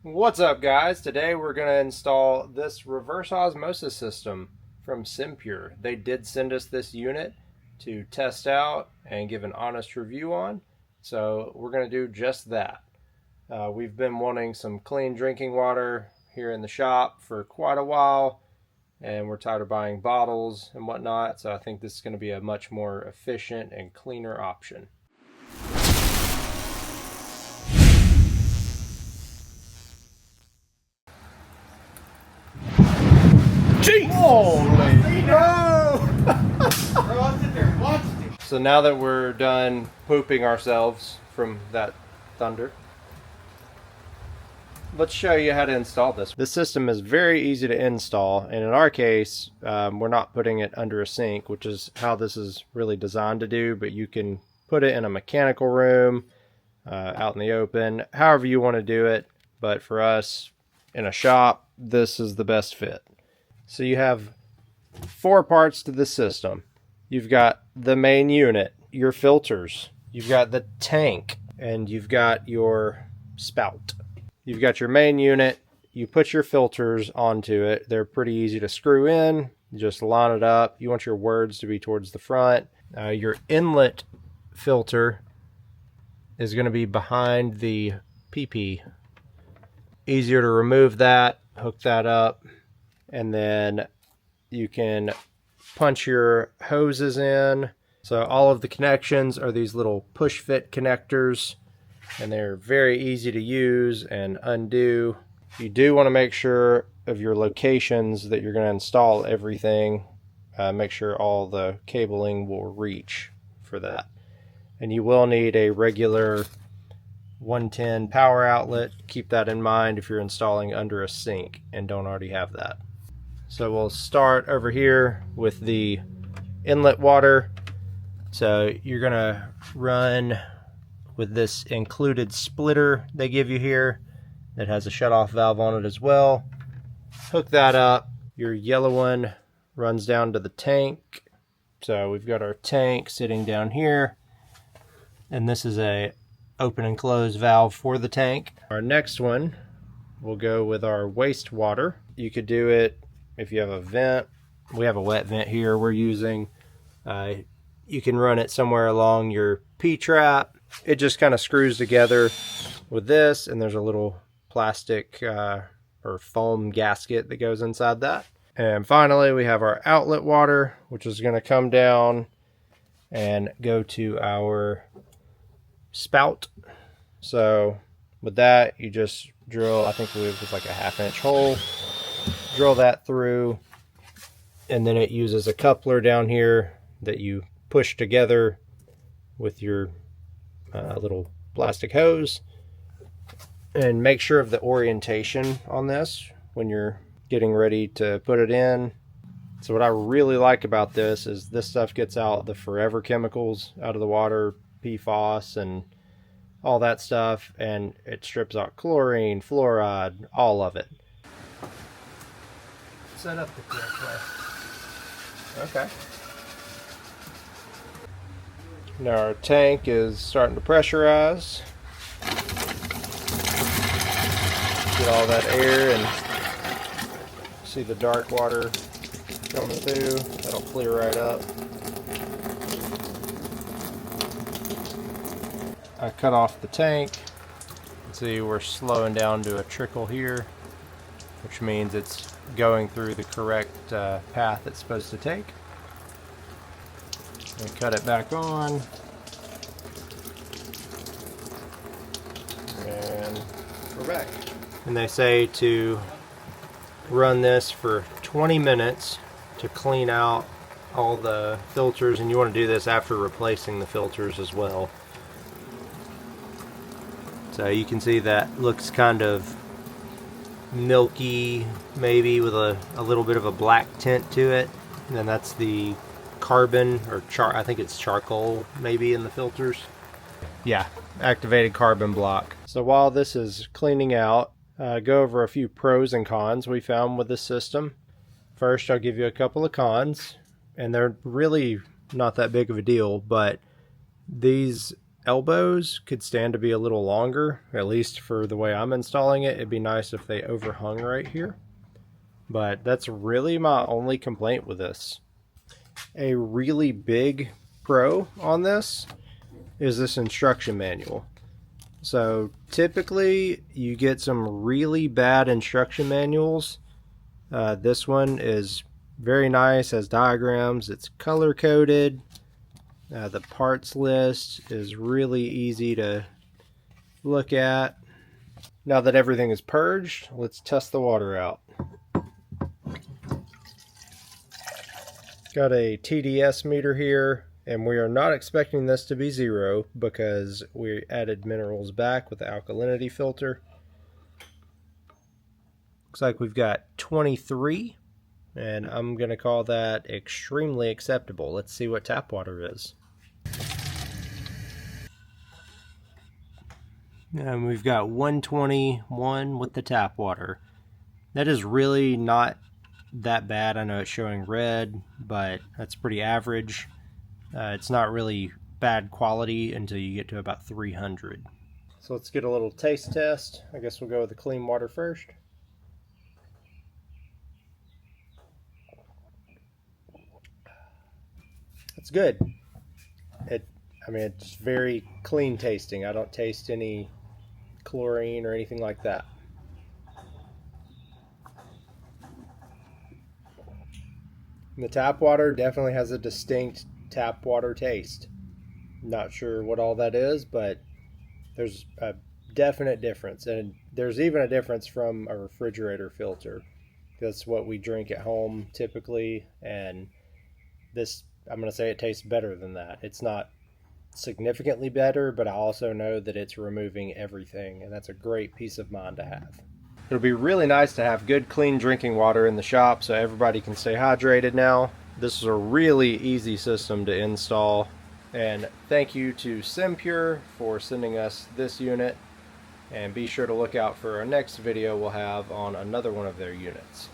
What's up, guys? Today we're going to install this reverse osmosis system from SimPure. They did send us this unit to test out and give an honest review on, so we're going to do just that. We've been wanting some clean drinking water here in the shop for quite a while, and we're tired of buying bottles and whatnot, so I think this is going to be a much more efficient and cleaner option. Jeez! Holy no! So now that we're done pooping ourselves from that thunder, let's show you how to install this. This system is very easy to install, and in our case, we're not putting it under a sink, which is how this is really designed to do, but you can put it in a mechanical room, out in the open, however you want to do it. But for us, in a shop, this is the best fit. So you have 4 parts to the system. You've got the main unit, your filters, you've got the tank, and you've got your spout. You've got your main unit, you put your filters onto it. They're pretty easy to screw in. You just line it up. You want your words to be towards the front. Your inlet filter is going to be behind the PP. Easier to remove that, hook that up, and then you can punch your hoses in. So all of the connections are these little push fit connectors, and they're very easy to use and undo. You do want to make sure of your locations that you're going to install everything. Make sure all the cabling will reach for that. And you will need a regular 110 power outlet. Keep that in mind if you're installing under a sink and don't already have that. So we'll start over here with the inlet water. So you're gonna run with this included splitter they give you here that has a shutoff valve on it as well. Hook that up. Your yellow one runs down to the tank. So we've got our tank sitting down here, and this is a open and close valve for the tank. Our next one will go with our wastewater. You could do it if you have a vent. We have a wet vent here we're using. You can run it somewhere along your P-trap. It just kind of screws together with this, and there's a little plastic or foam gasket that goes inside that. And finally, we have our outlet water, which is going to come down and go to our spout. So with that, you just drill, I think it was like a 1/2 inch hole. Drill that through, and then it uses a coupler down here that you push together with your little plastic hose. And make sure of the orientation on this when you're getting ready to put it in. So what I really like about this is this stuff gets out the forever chemicals out of the water, PFOS and all that stuff, and it strips out chlorine, fluoride, all of it. Set up the correct way. Okay. Now our tank is starting to pressurize. Get all that air and see the dark water coming through. That'll clear right up. I cut off the tank. See, we're slowing down to a trickle here, which means it's going through the correct path it's supposed to take. And cut it back on. And we're back. And they say to run this for 20 minutes to clean out all the filters, and you want to do this after replacing the filters as well. So you can see that looks kind of milky, maybe with a little bit of a black tint to it. And then that's the carbon, or I think it's charcoal maybe in the filters. Yeah, activated carbon block. So while this is cleaning out, go over a few pros and cons we found with this system. First, I'll give you a couple of cons, and they're really not that big of a deal, but these elbows could stand to be a little longer, at least for the way I'm installing it. It'd be nice if they overhung right here. But that's really my only complaint with this. A really big pro on this is this instruction manual. So typically you get some really bad instruction manuals. This one is very nice, has diagrams, it's color coded. The parts list is really easy to look at. Now that everything is purged, let's test the water out. Got a TDS meter here, and we are not expecting this to be 0 because we added minerals back with the alkalinity filter. Looks like we've got 23, and I'm going to call that extremely acceptable. Let's see what tap water is. And we've got 121 with the tap water. That is really not that bad. I know it's showing red, but that's pretty average. It's not really bad quality until you get to about 300. So let's get a little taste test. I guess we'll go with the clean water first. It's good. It's very clean tasting. I don't taste any chlorine or anything like that. And the tap water definitely has a distinct tap water taste. Not sure what all that is, but there's a definite difference. And there's even a difference from a refrigerator filter. That's what we drink at home typically, and this, I'm going to say it tastes better than that. It's not significantly better, but I also know that it's removing everything, and that's a great peace of mind to have. It'll be really nice to have good, clean drinking water in the shop so everybody can stay hydrated now. This is a really easy system to install, and thank you to SimPure for sending us this unit, and be sure to look out for our next video we'll have on another one of their units.